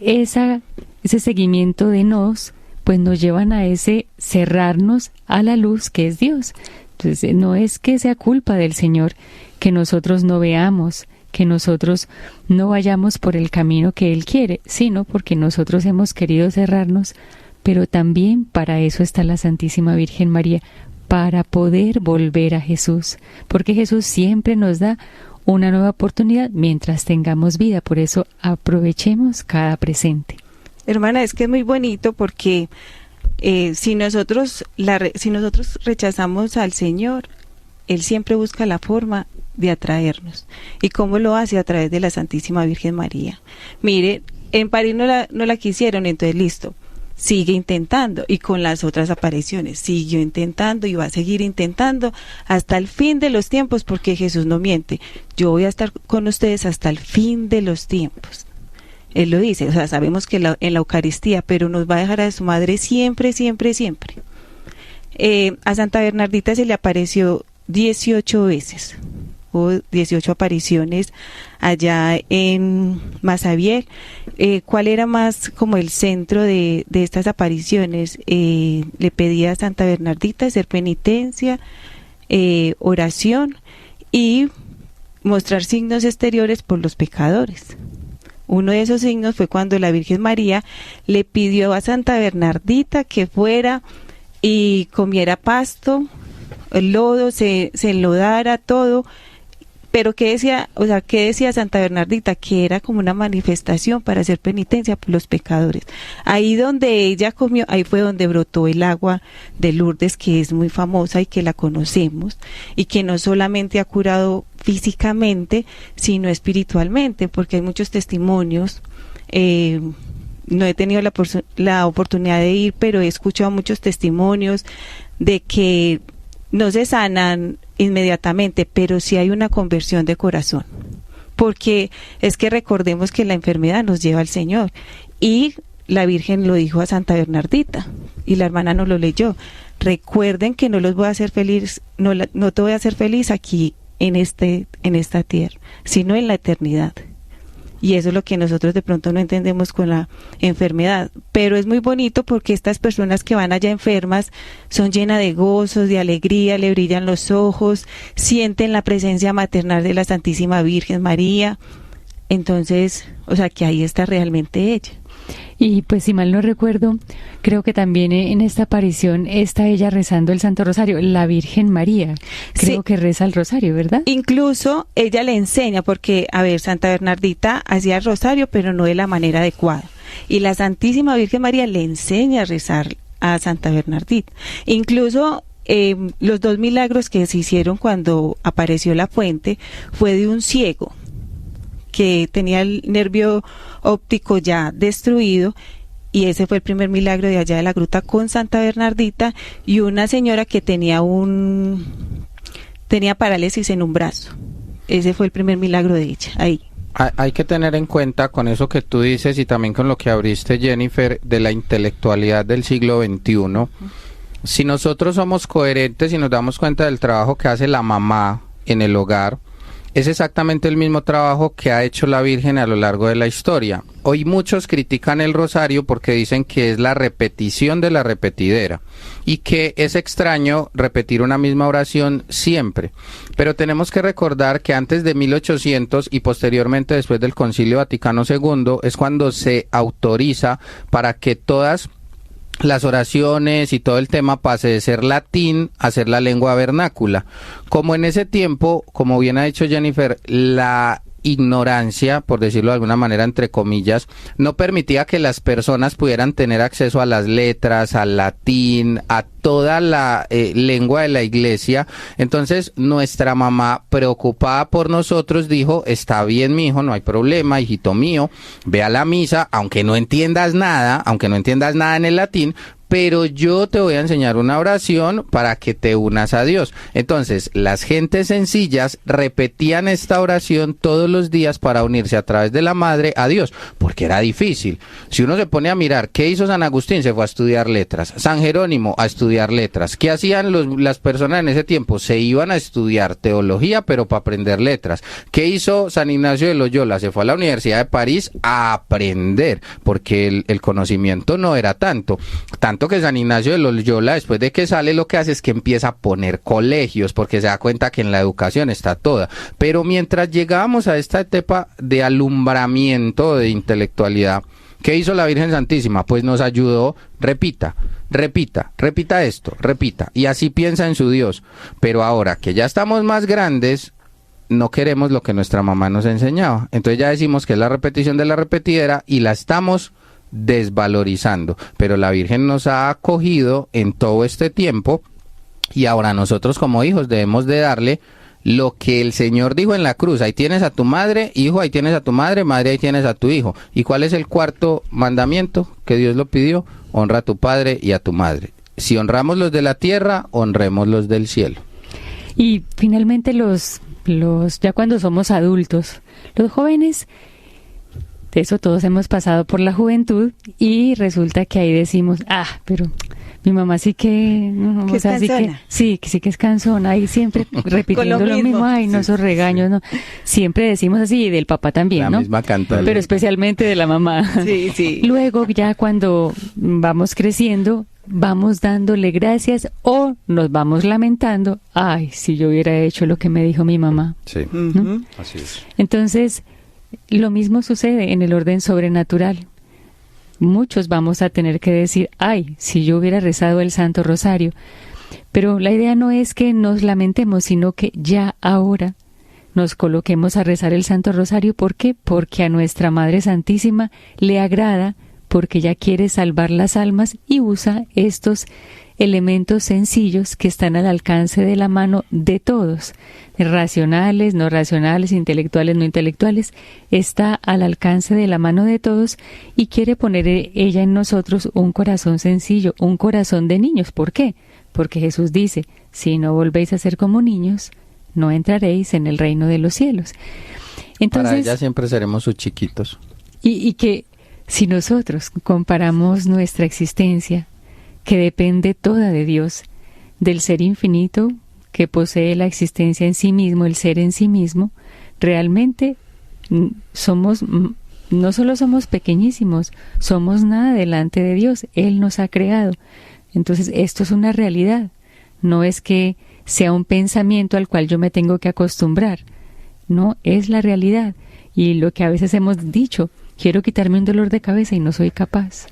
ese seguimiento de nos, pues nos llevan a ese cerrarnos a la luz que es Dios. Entonces, no es que sea culpa del Señor que nosotros no veamos, que nosotros no vayamos por el camino que Él quiere, sino porque nosotros hemos querido cerrarnos, pero también para eso está la Santísima Virgen María, para poder volver a Jesús, porque Jesús siempre nos da una nueva oportunidad mientras tengamos vida, por eso aprovechemos cada presente. Hermana, es que es muy bonito porque si nosotros rechazamos al Señor, Él siempre busca la forma de atraernos. ¿Y cómo lo hace? A través de la Santísima Virgen María. Mire, en París no la quisieron, entonces listo, sigue intentando, y con las otras apariciones siguió intentando y va a seguir intentando hasta el fin de los tiempos, porque Jesús no miente. Yo voy a estar con ustedes hasta el fin de los tiempos. Él lo dice, o sea, sabemos que en la Eucaristía, pero nos va a dejar a su madre siempre, siempre, siempre. A Santa Bernardita se le apareció 18 veces, hubo 18 apariciones allá en Massabielle. ¿Cuál era más como el centro de estas apariciones? Le pedía a Santa Bernardita hacer penitencia, oración y mostrar signos exteriores por los pecadores. Uno de esos signos fue cuando la Virgen María le pidió a Santa Bernardita que fuera y comiera pasto, el lodo, se enlodara todo, Pero ¿qué decía, o sea, qué decía Santa Bernardita? Que era como una manifestación para hacer penitencia por los pecadores. Ahí donde ella comió, ahí fue donde brotó el agua de Lourdes, que es muy famosa y que la conocemos, y que no solamente ha curado físicamente, sino espiritualmente, porque hay muchos testimonios. No he tenido la oportunidad de ir, pero he escuchado muchos testimonios de que no se sanan inmediatamente, pero sí hay una conversión de corazón, porque es que recordemos que la enfermedad nos lleva al Señor, y la Virgen lo dijo a Santa Bernardita, y la hermana nos lo leyó: recuerden que no los voy a hacer feliz, no te voy a hacer feliz aquí en esta tierra, sino en la eternidad. Y eso es lo que nosotros de pronto no entendemos con la enfermedad. Pero es muy bonito porque estas personas que van allá enfermas son llenas de gozos, de alegría, le brillan los ojos, sienten la presencia maternal de la Santísima Virgen María. Entonces, o sea, que ahí está realmente ella. Y pues si mal no recuerdo, creo que también en esta aparición está ella rezando el Santo Rosario, la Virgen María. Creo Sí. que reza el Rosario, ¿verdad? Incluso ella le enseña, porque, a ver, Santa Bernardita hacía el rosario, pero no de la manera adecuada. Y la Santísima Virgen María le enseña a rezar a Santa Bernardita. Incluso los 2 milagros que se hicieron cuando apareció la fuente fue de un ciego que tenía el nervio óptico ya destruido, y ese fue el primer milagro de allá de la gruta con Santa Bernardita, y una señora que tenía parálisis en un brazo. Ese fue el primer milagro de ella, ahí. Hay que tener en cuenta con eso que tú dices y también con lo que abriste, Jennifer, de la intelectualidad del siglo XXI. Si nosotros somos coherentes y nos damos cuenta del trabajo que hace la mamá en el hogar, es exactamente el mismo trabajo que ha hecho la Virgen a lo largo de la historia. Hoy muchos critican el rosario porque dicen que es la repetición de la repetidera y que es extraño repetir una misma oración siempre. Pero tenemos que recordar que antes de 1800 y posteriormente después del Concilio Vaticano II es cuando se autoriza para que todas las oraciones y todo el tema pase de ser latín a ser la lengua vernácula. Como en ese tiempo, como bien ha dicho Jennifer, la ignorancia, por decirlo de alguna manera, entre comillas, no permitía que las personas pudieran tener acceso a las letras, al latín, a toda la lengua de la iglesia. Entonces nuestra mamá, preocupada por nosotros, dijo: está bien, mi hijo, no hay problema, hijito mío, ve a la misa, aunque no entiendas nada en el latín, pero yo te voy a enseñar una oración para que te unas a Dios. Entonces, las gentes sencillas repetían esta oración todos los días para unirse a través de la madre a Dios, porque era difícil. Si uno se pone a mirar, ¿qué hizo San Agustín? Se fue a estudiar letras. San Jerónimo a estudiar letras. ¿Qué hacían las personas en ese tiempo? Se iban a estudiar teología, pero para aprender letras. ¿Qué hizo San Ignacio de Loyola? Se fue a la Universidad de París a aprender, porque el conocimiento no era tanto que San Ignacio de Loyola, después de que sale, lo que hace es que empieza a poner colegios, porque se da cuenta que en la educación está toda. Pero mientras llegábamos a esta etapa de alumbramiento de intelectualidad, ¿qué hizo la Virgen Santísima? Pues nos ayudó: repita esto, repita, y así piensa en su Dios. Pero ahora que ya estamos más grandes, no queremos lo que nuestra mamá nos enseñaba. Entonces ya decimos que es la repetición de la repetidera y la estamos desvalorizando, pero la Virgen nos ha acogido en todo este tiempo, y ahora nosotros como hijos debemos de darle lo que el Señor dijo en la cruz: ahí tienes a tu madre, hijo, ahí tienes a tu madre, madre, ahí tienes a tu hijo. ¿Y cuál es el cuarto mandamiento que Dios lo pidió? Honra a tu padre y a tu madre. Si honramos los de la tierra, honremos los del cielo. Y finalmente los ya cuando somos adultos, los jóvenes, de eso todos hemos pasado por la juventud, y resulta que ahí decimos: pero mi mamá sí que, no, ¿Que o sea, es sí que, cansona? sí que es cansona, ahí siempre repitiendo lo mismo, no esos regaños, no, siempre decimos así, y del papá también, La ¿no? misma cantada. Pero especialmente de la mamá. Sí. Luego ya cuando vamos creciendo, vamos dándole gracias o nos vamos lamentando: si yo hubiera hecho lo que me dijo mi mamá. Sí, Ujú. así es. Entonces, lo mismo sucede en el orden sobrenatural. Muchos vamos a tener que decir: si yo hubiera rezado el Santo Rosario. Pero la idea no es que nos lamentemos, sino que ya ahora nos coloquemos a rezar el Santo Rosario. ¿Por qué? Porque a nuestra Madre Santísima le agrada, porque ella quiere salvar las almas y usa estos elementos sencillos que están al alcance de la mano de todos, racionales, no racionales, intelectuales, no intelectuales, está al alcance de la mano de todos y quiere poner ella en nosotros un corazón sencillo, un corazón de niños. ¿Por qué? Porque Jesús dice, si no volvéis a ser como niños, no entraréis en el reino de los cielos. Entonces, para ella siempre seremos sus chiquitos. Y que si nosotros comparamos nuestra existencia, que depende toda de Dios, del ser infinito que posee la existencia en sí mismo, el ser en sí mismo, realmente no solo somos pequeñísimos, somos nada delante de Dios. Él nos ha creado. Entonces, esto es una realidad. No es que sea un pensamiento al cual yo me tengo que acostumbrar. No, es la realidad. Y lo que a veces hemos dicho, quiero quitarme un dolor de cabeza y no soy capaz.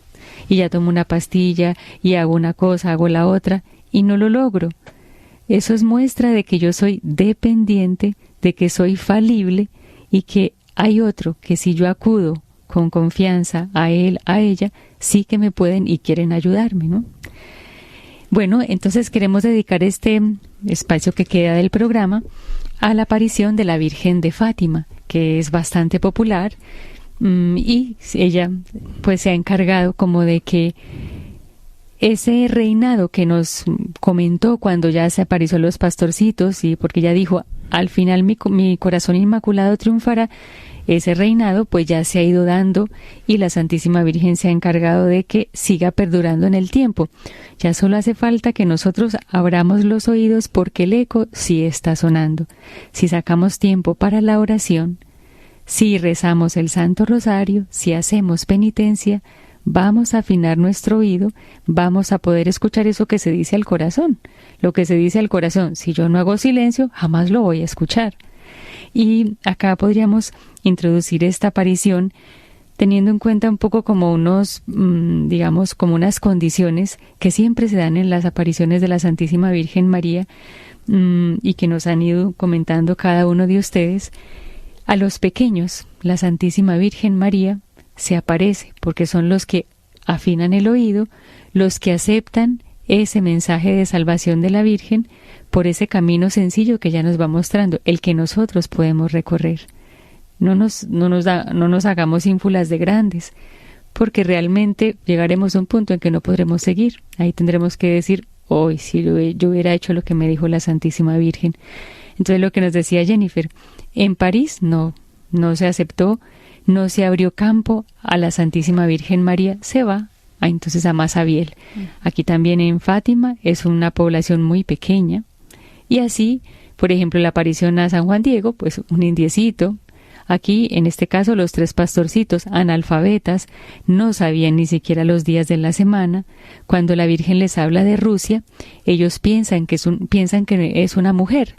Y ya tomo una pastilla y hago una cosa, hago la otra y no lo logro. Eso es muestra de que yo soy dependiente, de que soy falible y que hay otro que si yo acudo con confianza a él, a ella, sí que me pueden y quieren ayudarme, ¿no? Bueno, entonces queremos dedicar este espacio que queda del programa a la aparición de la Virgen de Fátima, que es bastante popular. Y ella pues se ha encargado como de que ese reinado que nos comentó cuando ya se apareció los pastorcitos, y porque ella dijo, al final mi corazón inmaculado triunfará, ese reinado pues ya se ha ido dando y la Santísima Virgen se ha encargado de que siga perdurando en el tiempo. Ya solo hace falta que nosotros abramos los oídos porque el eco sí está sonando. Si sacamos tiempo para la oración, si rezamos el Santo Rosario, si hacemos penitencia, vamos a afinar nuestro oído, vamos a poder escuchar eso que se dice al corazón. Lo que se dice al corazón, si yo no hago silencio, jamás lo voy a escuchar. Y acá podríamos introducir esta aparición teniendo en cuenta un poco como unos, digamos, como unas condiciones que siempre se dan en las apariciones de la Santísima Virgen María y que nos han ido comentando cada uno de ustedes. A los pequeños, la Santísima Virgen María se aparece porque son los que afinan el oído, los que aceptan ese mensaje de salvación de la Virgen por ese camino sencillo que ella nos va mostrando, el que nosotros podemos recorrer. No nos hagamos ínfulas de grandes, porque realmente llegaremos a un punto en que no podremos seguir. Ahí tendremos que decir, hoy si yo hubiera hecho lo que me dijo la Santísima Virgen. Entonces lo que nos decía Jennifer, en París no se aceptó, no se abrió campo a la Santísima Virgen María, se va entonces a Masabiel. Aquí también en Fátima es una población muy pequeña y así, por ejemplo, la aparición a San Juan Diego, pues un indiecito. Aquí, en este caso, los 3 pastorcitos analfabetas no sabían ni siquiera los días de la semana. Cuando la Virgen les habla de Rusia, ellos piensan que es una mujer.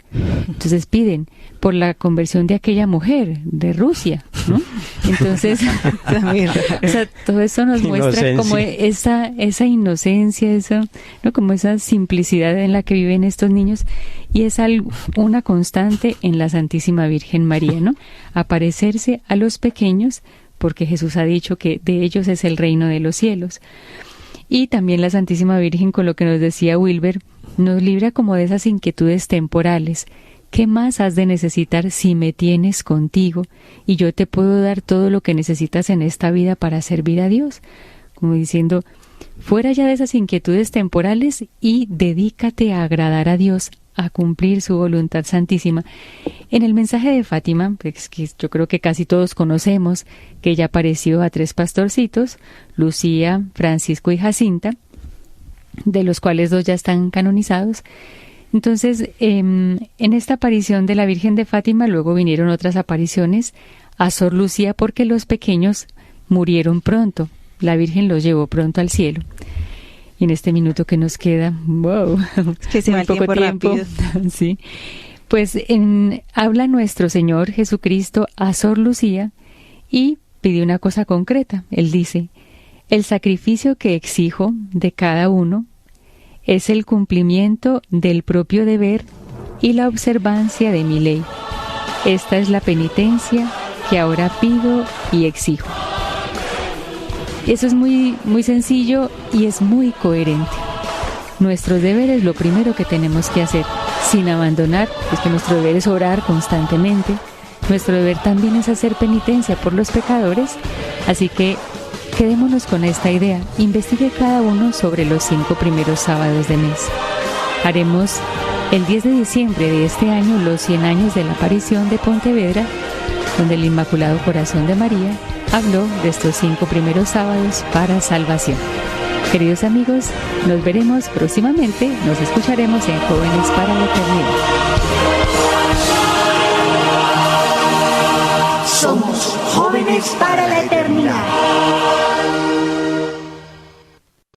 Entonces piden por la conversión de aquella mujer de Rusia, ¿no? Entonces, o sea, todo eso nos muestra como esa inocencia, ¿no? Como esa simplicidad en la que viven estos niños, y es una constante en la Santísima Virgen María, ¿no? Aparecerse a los pequeños, porque Jesús ha dicho que de ellos es el reino de los cielos. Y también la Santísima Virgen, con lo que nos decía Wilber, nos libra como de esas inquietudes temporales. ¿Qué más has de necesitar si me tienes contigo y yo te puedo dar todo lo que necesitas en esta vida para servir a Dios? Como diciendo, fuera ya de esas inquietudes temporales y dedícate a agradar a Dios, a cumplir su voluntad santísima. En el mensaje de Fátima, pues, que yo creo que casi todos conocemos, que ella apareció a 3 pastorcitos, Lucía, Francisco y Jacinta, de los cuales 2 ya están canonizados. Entonces, en esta aparición de la Virgen de Fátima, luego vinieron otras apariciones a Sor Lucía porque los pequeños murieron pronto. La Virgen los llevó pronto al cielo. Y en este minuto que nos queda, wow, es que se va el tiempo rápido. Sí. Pues habla nuestro Señor Jesucristo a Sor Lucía y pide una cosa concreta. Él dice, el sacrificio que exijo de cada uno es el cumplimiento del propio deber y la observancia de mi ley. Esta es la penitencia que ahora pido y exijo. Eso es muy sencillo y es muy coherente. Nuestros deberes, lo primero que tenemos que hacer, sin abandonar, es que nuestro deber es orar constantemente. Nuestro deber también es hacer penitencia por los pecadores. Así que quedémonos con esta idea. Investigue cada uno sobre los 5 primeros sábados de mes. Haremos el 10 de diciembre de este año los 100 años de la aparición de Pontevedra, donde el Inmaculado Corazón de María habló de estos 5 primeros sábados para salvación. Queridos amigos, nos veremos próximamente, nos escucharemos en Jóvenes para la Eternidad. Somos Jóvenes para la Eternidad.